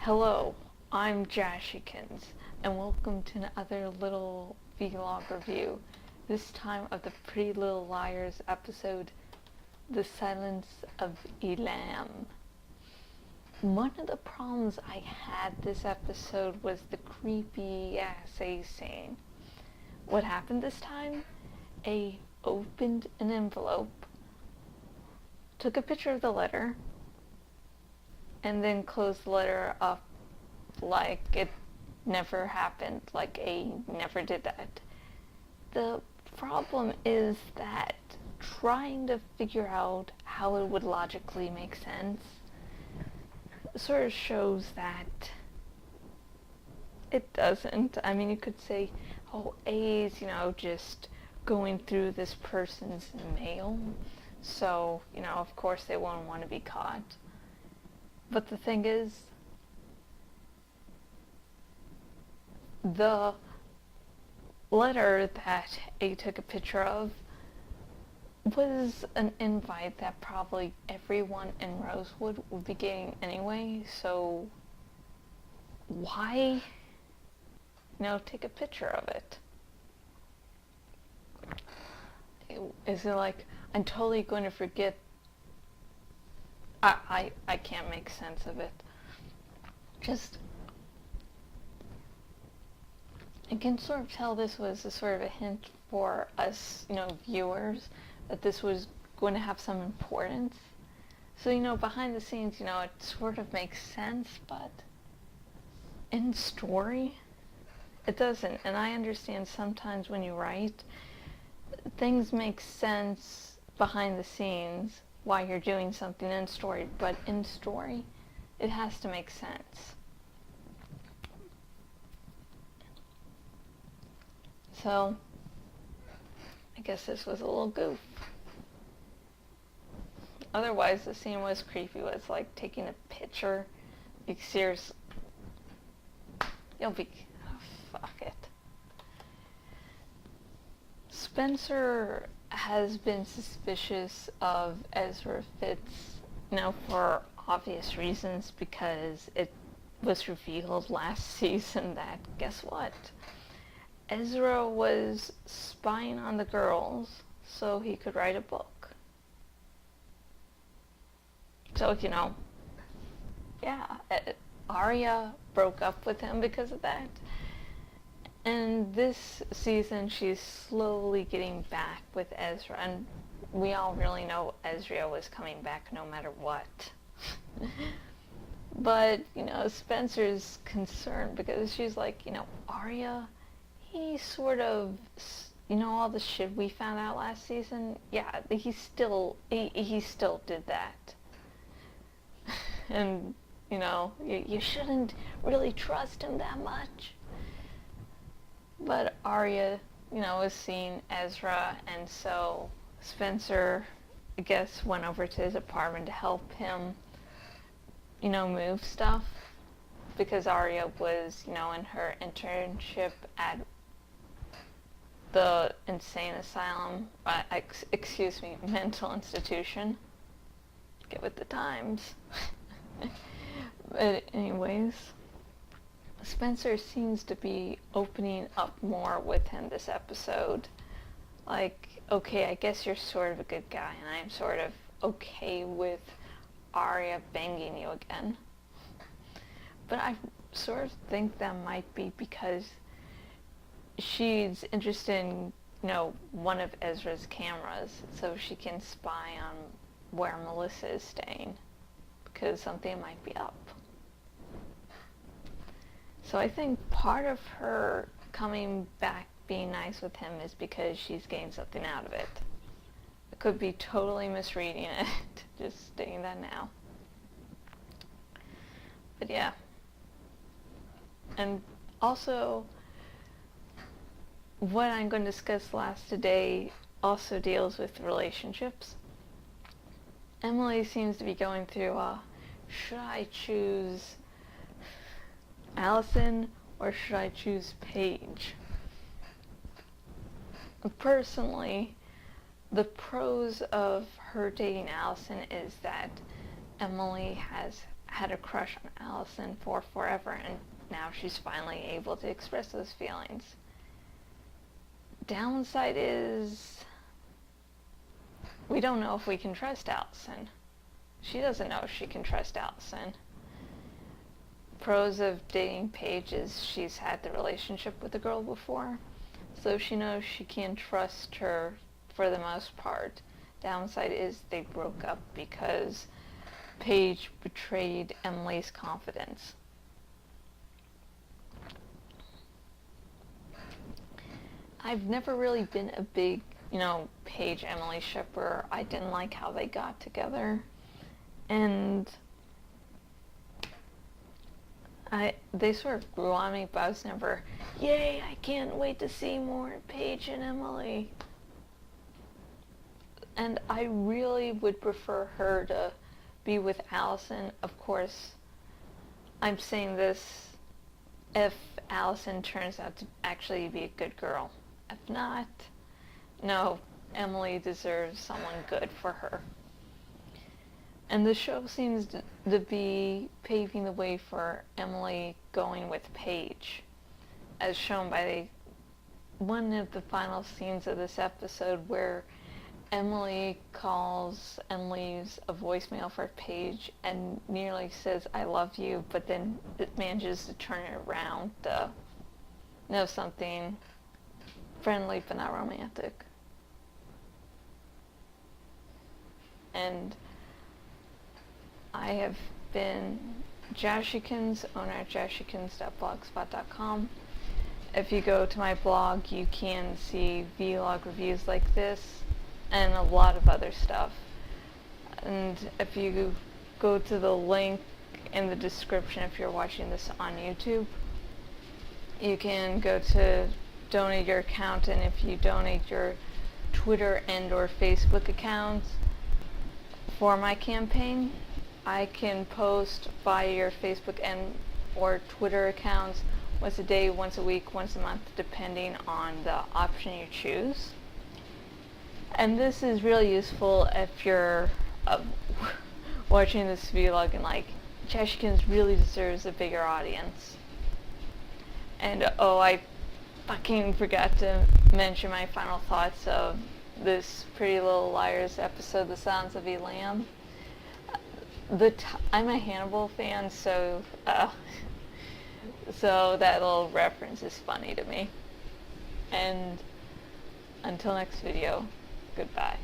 Hello, I'm jashykins, and welcome to another little vlog review, this time of the Pretty Little Liars episode, The Silence of Elam. One of the problems I had this episode was the creepy assay scene. What happened this time? A opened an envelope, took a picture of the letter, and then closed the letter up like it never happened, like A never did that. The problem is that trying to figure out how it would logically make sense sort of shows that it doesn't. I mean, you could say, oh, A's, just going through this person's mail, so, of course they won't want to be caught. But the thing is, the letter that A took a picture of was an invite that probably everyone in Rosewood would be getting anyway, so why, take a picture of it? Is it like, I'm totally going to forget? I can't make sense of it. I can sort of tell this was a sort of a hint for us, viewers, that this was going to have some importance. So, behind the scenes, it sort of makes sense, but in story, it doesn't. And I understand sometimes when you write, things make sense behind the scenes while you're doing something in story, but in story, it has to make sense. So, I guess this was a little goof. Otherwise, the scene was creepy. It was like taking a picture. Like, seriously, fuck it. Spencer has been suspicious of Ezra Fitz, for obvious reasons, because it was revealed last season that, guess what? Ezra was spying on the girls so he could write a book. So, Arya broke up with him because of that. And this season, she's slowly getting back with Ezra, and we all really know Ezra was coming back no matter what. But, Spencer's concerned because she's like, Arya, he sort of, all the shit we found out last season, yeah, he still did that. And, you shouldn't really trust him that much. But Arya, is seeing Ezra, and so Spencer, I guess, went over to his apartment to help him, move stuff, because Arya was, in her internship at the insane asylum, mental institution. Get with the times. But anyways, Spencer seems to be opening up more with him this episode. Like, okay, I guess you're sort of a good guy, and I'm sort of okay with Arya banging you again. But I sort of think that might be because she's interested in, one of Ezra's cameras, so she can spy on where Melissa is staying, because something might be up. So I think part of her coming back being nice with him is because she's gained something out of it. I could be totally misreading it, just stating that now. But yeah. And also, what I'm going to discuss last today also deals with relationships. Emily seems to be going through should I choose Allison or should I choose Paige? Personally, the pros of her dating Allison is that Emily has had a crush on Allison for forever, and now she's finally able to express those feelings. Downside is we don't know if we can trust Allison. She doesn't know if she can trust Allison. Pros of dating Paige is she's had the relationship with the girl before, so she knows she can trust her for the most part. Downside is they broke up because Paige betrayed Emily's confidence. I've never really been a big, Paige-Emily shipper. I didn't like how they got together. And they sort of grew on me, but I was never, yay, I can't wait to see more Paige and Emily. And I really would prefer her to be with Allison. Of course, I'm saying this if Allison turns out to actually be a good girl. If not, no, Emily deserves someone good for her. And the show seems to be paving the way for Emily going with Paige, as shown by one of the final scenes of this episode where Emily calls and leaves a voicemail for Paige and nearly says, I love you, but then it manages to turn it around to know something friendly but not romantic. And I have been Jashykins, owner at jashykins.blogspot.com. If you go to my blog, you can see vlog reviews like this and a lot of other stuff. And if you go to the link in the description if you're watching this on YouTube, you can go to donate your account, and if you donate your Twitter and or Facebook accounts for my campaign, I can post via your Facebook and or Twitter accounts once a day, once a week, once a month, depending on the option you choose. And this is really useful if you're watching this vlog and like, Jashykins really deserves a bigger audience. And I fucking forgot to mention my final thoughts of this Pretty Little Liars episode, The Silence of Elam. I'm a Hannibal fan, so that little reference is funny to me. And until next video, goodbye.